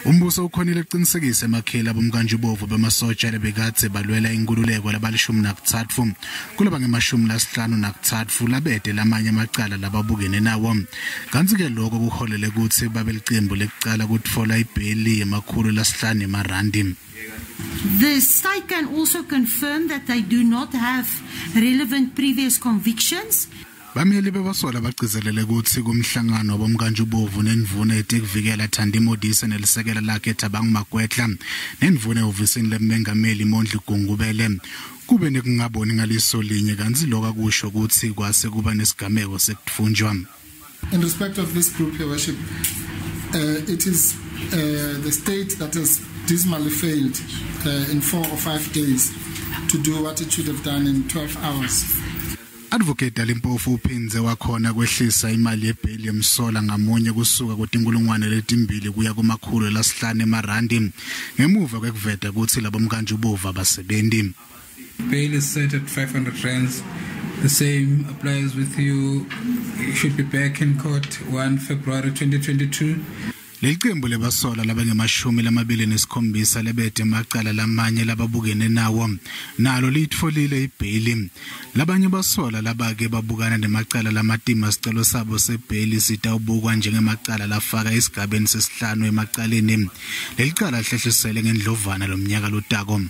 Umbuso ukhonile uqinisekise emakhela bomnkantjubovu bemasotja lebekade balwela inkhululeko labalishumi nakutsatfu kulaba ngemashumi lasihlanu nakutsatfu labede lamanye amacala lababukene nawo. Kanti ke lokho kuholele ukuthi babelicembu lekucala kutfola ibheyili yemakhulu lasihlanu emarandi. The state can also confirm that they do not have relevant previous convictions. Bameli bebasola bagcizelele ukuthi kumhlangano wabomnkantjubovu nendvuna etekuvikela Thandi Modise nelisekela lakhe Thabang Magwetla nendvuna ehovisini lemengameli Mondli Gungubele kube nekungaboni ngaliso linye kanti lokho kusho ukuthi kwase kuba nesigameko sekufunjwa. In respect of this group, Your Worship, it is the state that has dismally failed in 4 or 5 days to do what it should have done in 12 hours. Advocate Limpofu uphinze wakhona kwehlisa imali yebheyili emsola ngamunye kusuka kutinkulungwane letimbili kuya kumakhulu lasihlanu emarandi ngemuva kwekuveta ukuthi labomnkantjubovu abasebenzi. Bail is set at 500 rands. The same applies with you. You should be back in court 1 February 2022. Lelicembu lebasola labangemashumi lamabili nesikhombisa lebede macala lamanye lababukene nawo nalo litfolile ibheyili. Labanye basola labake babukana nemacala lamatima sicelo sabo sebheyili sitawubukwa njengemacala lafaka esigabeni sesihlanu emacaleni. Lelicala lihlehlisele ngeNdlovana lomnyaka lotako.